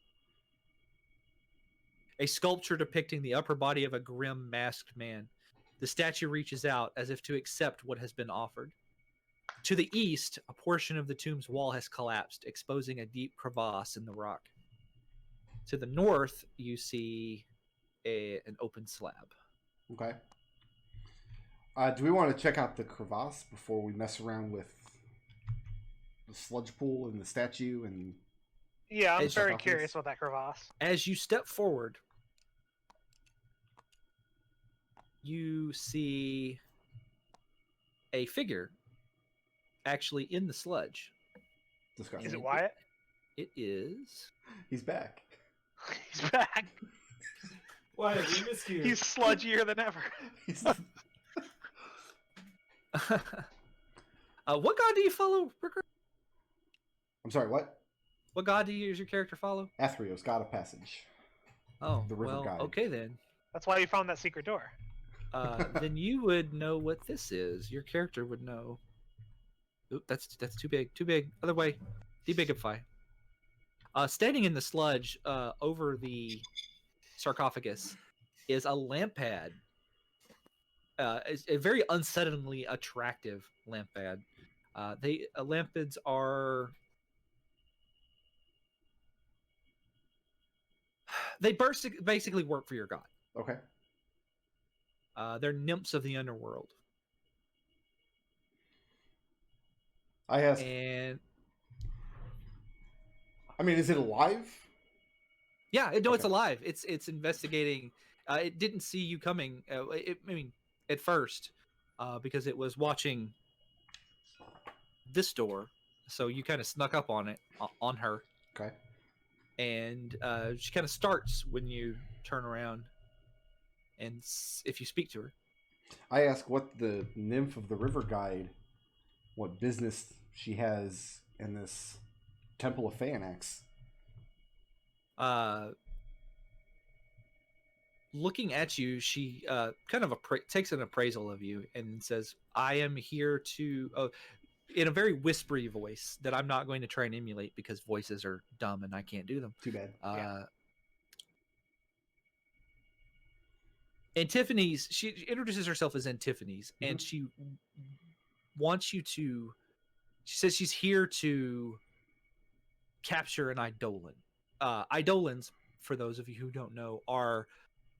A sculpture depicting the upper body of a grim, masked man. The statue reaches out as if to accept what has been offered. To the east, a portion of the tomb's wall has collapsed, exposing a deep crevasse in the rock. To the north, you see an open slab. Okay. Do we want to check out the crevasse before we mess around with the sludge pool and the statue? And Yeah, I'm It's very obvious. curious about that crevasse. As you step forward, you see a figure actually in the sludge. disgusting. Is it Wyatt? It is. He's back. He's back. Why? We missed you. He's sludgier than ever. He's What god do you follow, Brickroad? I'm sorry, what? What god does your character follow? Athreos, God of Passage. Oh, The river well, guide. okay then. That's why you found that secret door. Then you would know what this is. Your character would know. Oop, that's too big. Too big. Other way. Debigify. Standing in the sludge over the sarcophagus is a lamp pad. It's a very unsettlingly attractive lamp pad. Lampids are. They basically work for your god. Okay. They're nymphs of the underworld. I asked. And I mean, is it alive? yeah, it's Okay. alive. It's investigating. It didn't see you coming. At first, because it was watching this door, so you kind of snuck up on it, on her, Okay. and she kind of starts when you turn around, and if you speak to her. I ask what the nymph of the river guide, what business she has in this temple of Phaenax. Looking at you, she kind of takes an appraisal of you and says, "I am here to," in a very whispery voice that I'm not going to try and emulate because voices are dumb and I can't do them. Too bad. Antiphanes, she introduces herself as Antiphanes, and she wants you to. She says she's here to capture an Eidolon. Eidolons, for those of you who don't know, are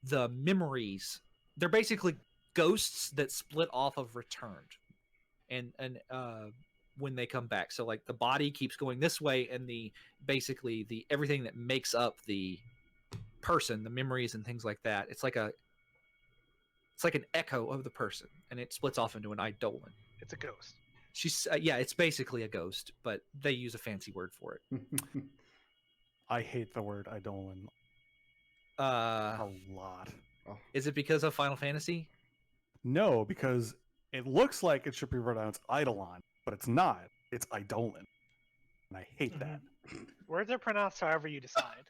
the memories. They're basically ghosts that split off of returned, and when they come back. So like the body keeps going this way, and the everything that makes up the person, the memories and things like that. It's like an echo of the person, and it splits off into an Eidolon. It's a ghost. She's it's basically a ghost, but they use a fancy word for it. I hate the word Eidolon Uh, a lot. is it because of Final Fantasy? No, because it looks like it should be pronounced Eidolon, but it's not. It's Eidolon. And I hate that. Words are pronounced however you decide.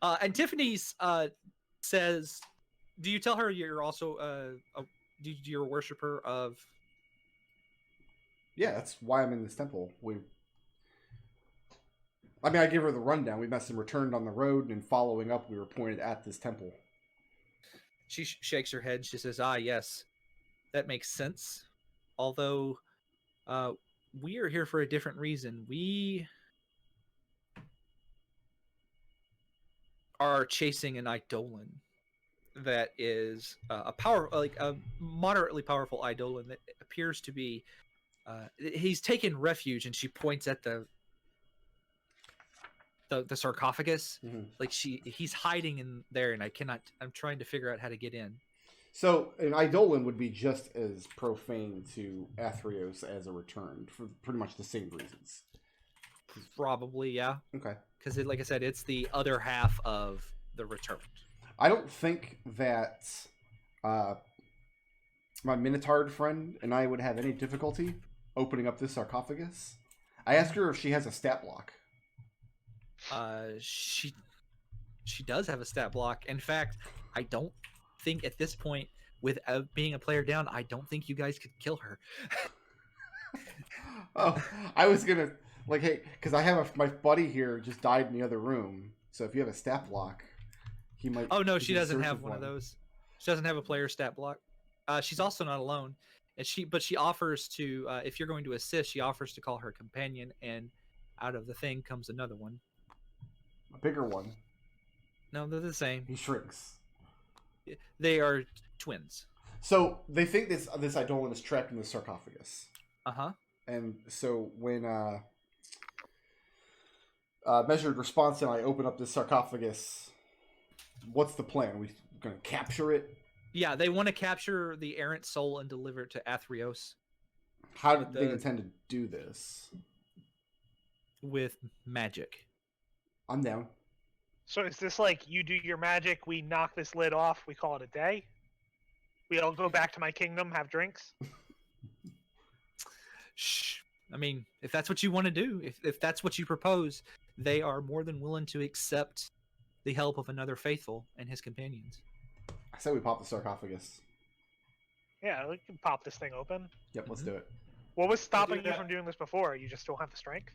And Tiffany's says, "Do you tell her you're also you're a worshiper of?" Yeah, that's why I'm in this temple. I gave her the rundown. We must have returned on the road, and following up, we were pointed at this temple. She shakes her head. She says, "Ah, yes, that makes sense. Although, we are here for a different reason. We are chasing an Eidolon that is a moderately powerful Eidolon that appears to be. He's taken refuge," and she points at the sarcophagus. Like he's hiding in there, and I'm trying to figure out how to get in. So an Eidolon would be just as profane to Athreos as a return for pretty much the same reasons. Probably, yeah. Okay. Because like I said, it's the other half of the return. I don't think that my Minotaur friend and I would have any difficulty opening up this sarcophagus, I ask her if she has a stat block. She does have a stat block. In fact, I don't think at this point, with being a player down, I don't think you guys could kill her. Oh, I was gonna like, hey, because I have my buddy here just died in the other room. So if you have a stat block, he might. Oh no, we she can doesn't search have with one of those. She doesn't have a player stat block. She's also not alone, and she offers to, if you're going to assist, she offers to call her companion, and out of the thing comes another one. A bigger one. No, they're the same. He shrinks. They are twins. So they think this Eidolon is trapped in the sarcophagus. Uh-huh. And so when Measured Response and I open up this sarcophagus, what's the plan? We gonna capture it? Yeah, they want to capture the errant soul and deliver it to Athreos How do they intend to do this? with magic. I'm down. So is this like you do your magic, we knock this lid off, we call it a day? We all go back to my kingdom, have drinks? Shh. I mean, if that's what you want to do, if that's what you propose, they are more than willing to accept the help of another faithful and his companions. I said we pop the sarcophagus. Yeah, we can pop this thing open. Yep, let's do it. What was stopping you that. from doing this before? You just don't have the strength?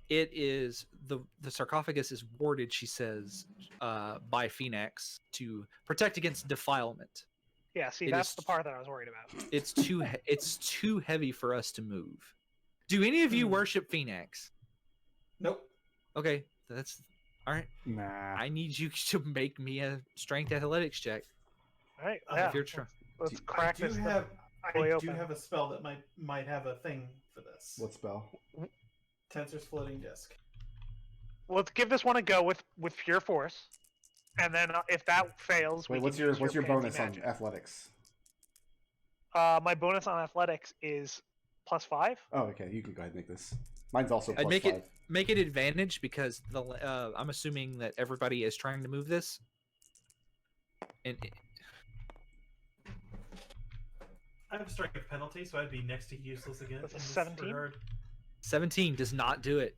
It is the sarcophagus is warded, she says, by Phoenix to protect against defilement. Yeah, see, It that's is- the part that I was worried about. It's too heavy for us to move. Do any of you worship Phoenix? Nope. Okay, that's all right. Nah. I need you to make me a strength athletics check. All right, If yeah. you're trying. Let's crack I do this have fully I do open. have a spell that might have a thing for this. What spell? Tensor's floating disc. Let's give this one a go with pure force, and then if that fails, Wait, we what's can your use what's your fancy bonus on magic. athletics? My bonus on athletics is +5. Oh, okay. You can go ahead and make this. Mine's also I'd plus 5. make it advantage because I'm assuming that everybody is trying to move this. And I have a strength penalty, so I'd be next to useless again. That's a in this 17? regard. 17 does not do it.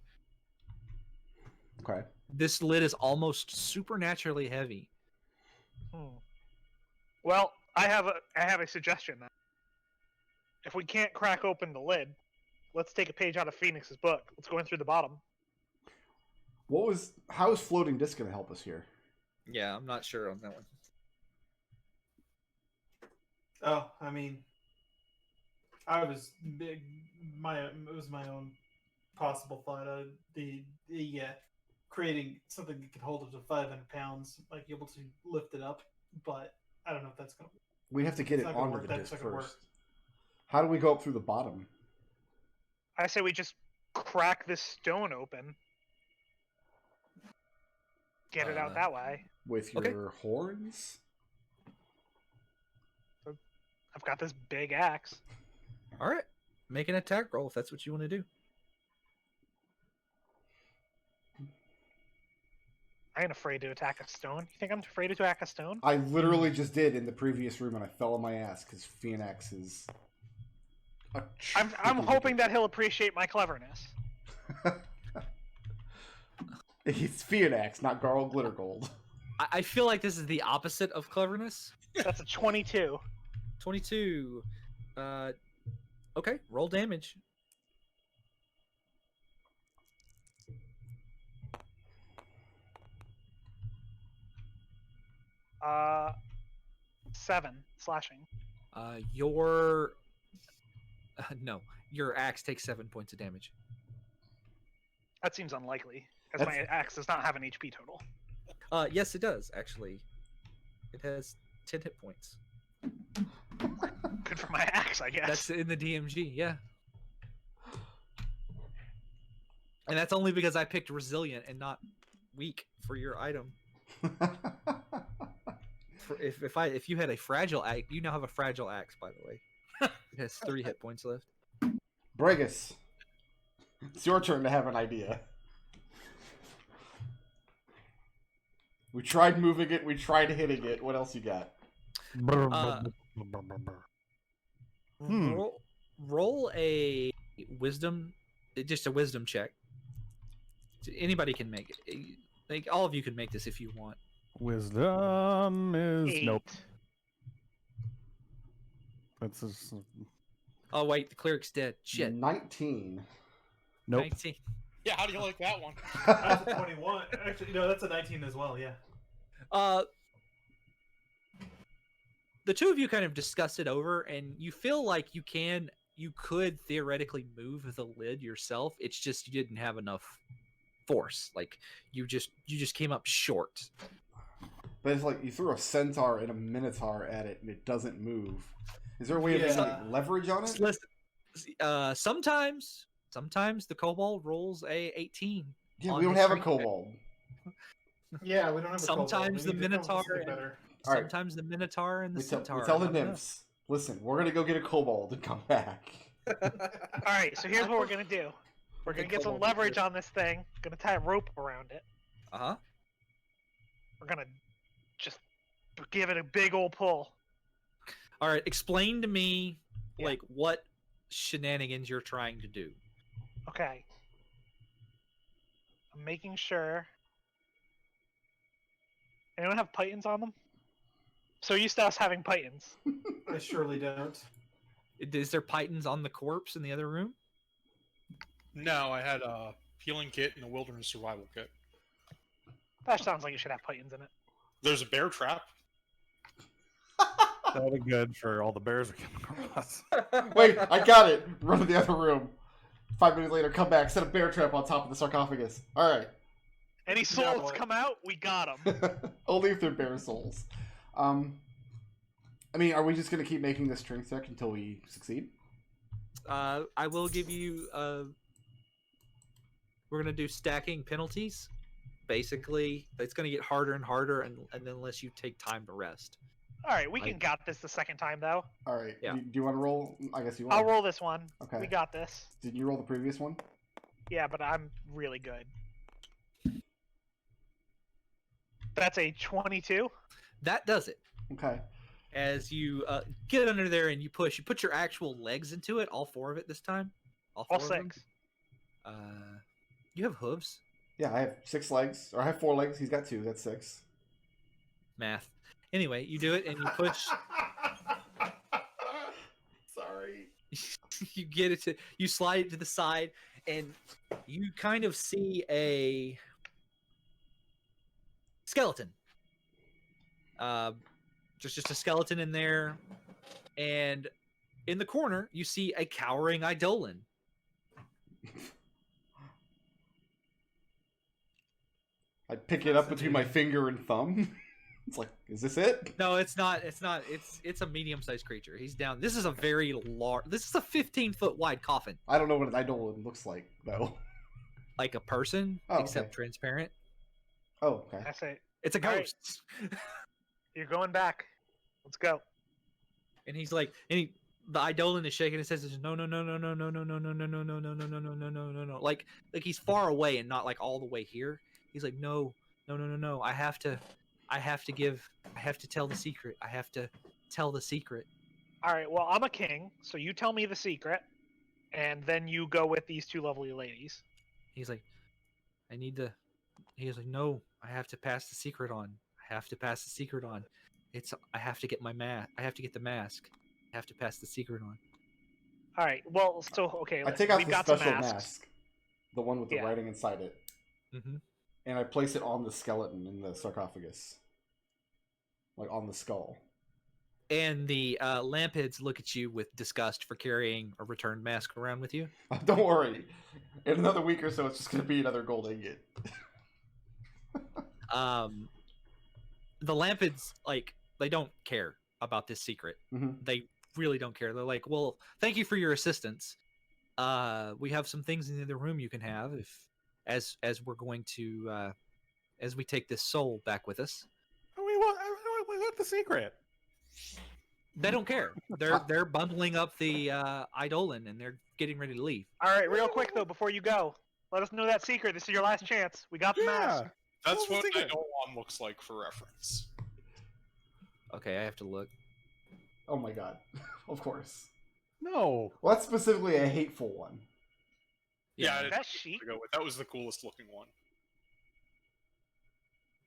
Okay. This lid is almost supernaturally heavy. Well, I have a suggestion then. If we can't crack open the lid, let's take a page out of Phoenix's book. Let's go in through the bottom. How is floating disc going to help us here? Yeah, I'm not sure on that one. Oh, I mean, I was big. It was my own possible thought. Creating something that could hold up to 500 pounds, like able to lift it up. But I don't know if that's gonna. We have to get It's it not gonna onto work. the That's disc not gonna first. work. How do we go up through the bottom? I say we just crack this stone open. Get it out that way. With your Okay. horns? I've got this big axe. All right, make an attack roll if that's what you want to do. I ain't afraid to attack a stone. You think I'm afraid to attack a stone? I literally just did in the previous room and I fell on my ass because Phoenix is. I'm hoping that he'll appreciate my cleverness. It's Phoenix, not Garl Glittergold. I feel like this is the opposite of cleverness. That's a 22. 22. Okay, roll damage. Uh, 7 slashing. Your no, your axe takes 7 points of damage. That seems unlikely, as my axe does not have an HP total. Yes, it does actually. It has 10 hit points. Good for my axe, I guess. That's in the DMG, yeah. And that's only because I picked resilient and not weak for your item. If you had a fragile axe, you now have a fragile axe, by the way. It has 3 hit points left. Bregus, it's your turn to have an idea. We tried moving it, we tried hitting it. What else you got? Roll a wisdom, just a wisdom check. Anybody can make it. Like all of you can make this if you want. Wisdom is 8. nope. That's just, Oh wait, the cleric's dead. Shit. 19. nope. 19. Yeah, how do you like that one? That's a 21. Actually, no, that's a 19 as well. Yeah. The two of you kind of discuss it over, and you feel like you could theoretically move the lid yourself. It's just you didn't have enough force. Like you just came up short. But it's like you threw a centaur and a minotaur at it and it doesn't move. Is there a way of Yeah. making like, leverage on it? Listen, sometimes the kobold rolls a 18. Yeah, on we don't his have a strength check. kobold. Yeah, we don't have a kobold. Sometimes We the need to come up with Minotaur something and- better. All right. Sometimes the minotaur and the We centaur. tell I the don't know. nymphs, listen, we're gonna go get a kobold and come back. All right, so here's what we're gonna do. We're gonna get some kobold is leverage good. on this thing. Gonna tie a rope around it. Uh-huh. We're gonna just give it a big old pull. All right, explain to me Yeah. like what shenanigans you're trying to do. Okay. I'm making sure. Anyone have pythons on them? So used to us having pythons. I surely don't. Is there pythons on the corpse in the other room? No, I had a healing kit and a wilderness survival kit. That sounds like you should have pythons in it. There's a bear trap. That'll be good for all the bears we come across. Wait, I got it. Run to the other room. 5 minutes later, come back, set a bear trap on top of the sarcophagus. All right. Any Yeah, souls boy. come out, we got them. Only if they're bear souls. I mean, are we just gonna keep making this strength check until we succeed? I will give you. We're gonna do stacking penalties. Basically, it's gonna get harder and harder, and unless you take time to rest. All right, we can got this the second time though. All right. Yeah. Do you want to roll? I guess you want. I'll roll this one. Okay. We got this. Did you roll the previous one? Yeah, but I'm really good. That's a 22. That does it. Okay. As you get under there and you put your actual legs into it. All 4 of it this time. All four of them? 6. You have hooves. Yeah, I have 6 legs, or I have 4 legs. He's got 2. That's 6. Math. Anyway, you do it and you push. Sorry. You get it to. You slide it to the side, and you kind of see a skeleton. Just a skeleton in there, and in the corner you see a cowering Eidolon. I pick it up between my finger and thumb. It's like, is this it? No, it's not. It's not. It's a medium-sized creature. He's down. This is a very large. This is a 15-foot wide coffin, I don't know what an Eidolon looks like, though. like a person, Oh, except okay. transparent. Oh, okay. I say, It's a All right. ghost. you're going back. Let's go. And he's like, the Eidolon is shaking. It says, "No, no, no, no, no, no, no, no, no, no, no, no, no, no, no, no, no, no, no, no." Like he's far away and not like all the way here. He's like, "No, no, no, no, no. I have to tell the secret. I have to tell the secret." All right. Well, I'm a king, so you tell me the secret, and then you go with these 2 lovely ladies. He's like, "I need to." He's like, "No, I have to pass the secret on. I have to pass the secret on. I have to get my mask. I have to get the mask. I have to pass the secret on." All right. Well, so okay. I listen, take out we've the got some special masks. mask, the one with the Yeah. writing inside it, Mm-hmm. and I place it on the skeleton in the sarcophagus, like on the skull. And the lampids look at you with disgust for carrying a returned mask around with you. Don't worry. In another week or so, it's just gonna be another gold ingot. The lampids, like, they don't care about this secret. Mhm. They really don't care. They're like, "Well, thank you for your assistance. We have some things in the other room you can have as we're going to as we take this soul back with us." We want the secret. They don't care. They're bundling up the Eidolon and they're getting ready to leave. All right. Real quick though, before you go, let us know that secret. This is your last chance. We got the mask. Yeah. That's What was what the secret? Nodal looks like for reference. Okay, I have to look. Oh my god! Of course. No. Well, that's specifically a hateful one. Yeah, That's chic. to go with. That was the coolest looking one.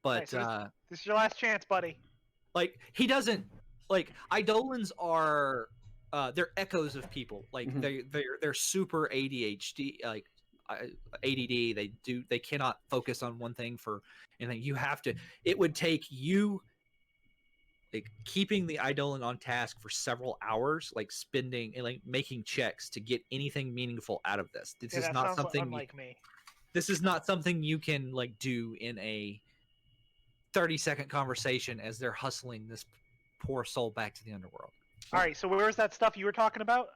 But so this is your last chance, buddy. like he doesn't like Eidolons are they're echoes of people. Like Mhm. they're super ADHD, like ADD. They cannot focus on one thing for anything. You have to. It would take you like keeping the Eidolon on task for several hours, like spending and like making checks to get anything meaningful out of this. This is that not sounds something unlike me. this is not something you can like do in a 30-second conversation as they're hustling this poor soul back to the underworld. All right, so where's that stuff you were talking about?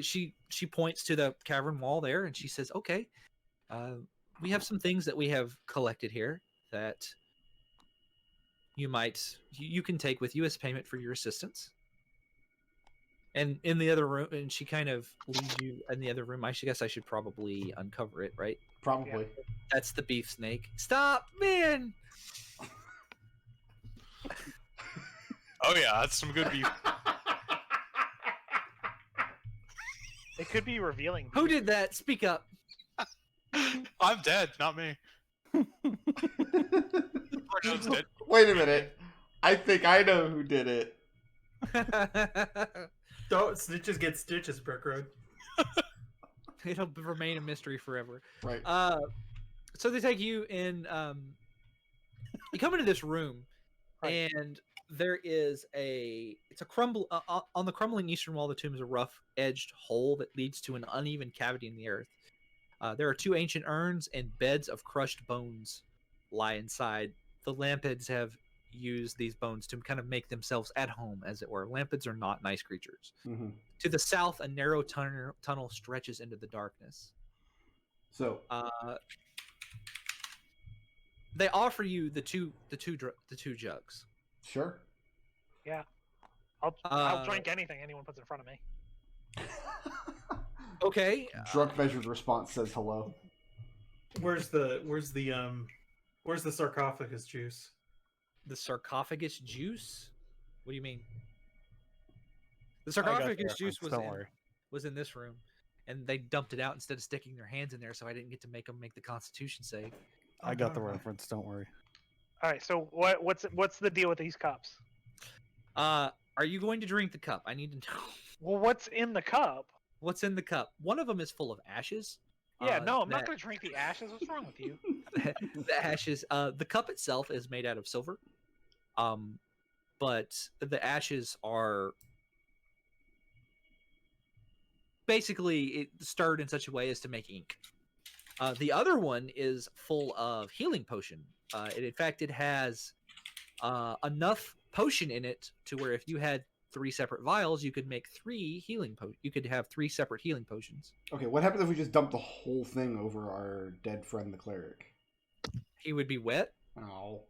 She points to the cavern wall there and she says, okay, we have some things that we have collected here that you can take with you as payment for your assistance. And in the other room, and she kind of leaves you in the other room. I guess I should probably uncover it, right? Probably. That's the beef snake. Stop, man! Oh yeah, that's some good beef. It could be revealing. Who did that? Speak up. I'm dead, not me. Arnold's dead. Wait a minute. I think I know who did it. Don't snitches get stitches, Brickroad. It'll remain a mystery forever. Right. So they take you in. You come into this room, Right. and there is it's a crumble on the crumbling eastern wall of the tomb is a rough edged hole that leads to an uneven cavity in the earth. There are 2 ancient urns and beds of crushed bones lie inside. The Lampids have used these bones to kind of make themselves at home, as it were. Lampids are not nice creatures. Mm-hmm. To the south, a narrow tunnel stretches into the darkness. So They offer you the two jugs. sure. Yeah. I'll drink anything anyone puts in front of me. Okay. Drunk measured response says hello. Where's the sarcophagus juice? The sarcophagus juice? What do you mean? The I got the sarcophagus juice reference, don't worry. was in this room, and they dumped it out instead of sticking their hands in there, so I didn't get to make them make the Constitution save. I got the reference, don't worry. All right, so what's the deal with these cups? Are you going to drink the cup? I need to know Well, what's in the cup? what's in the cup. One of them is full of ashes. Yeah, no, I'm not going to drink the ashes. What's wrong with you? The ashes. The cup itself is made out of silver. But the ashes are basically stirred in such a way as to make ink. The other one is full of healing potion. In fact, it has enough potion in it to where if you had 3 separate vials, you could make 3 healing you could have 3 separate healing potions. Okay, what happens if we just dump the whole thing over our dead friend, the cleric? He would be wet. Oh.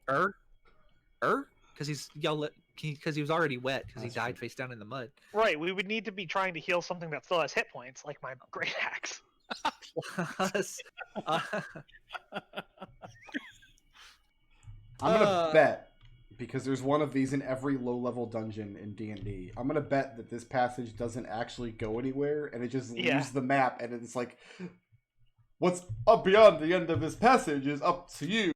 Because he was already wet because he That's died true. face down in the mud. Right, we would need to be trying to heal something that still has hit points, like my great axe. Plus, I'm gonna bet, because there's one of these in every low-level dungeon in D&D, I'm gonna bet that this passage doesn't actually go anywhere, and it just leaves Yeah. the map, and it's like, what's up beyond the end of this passage is up to you.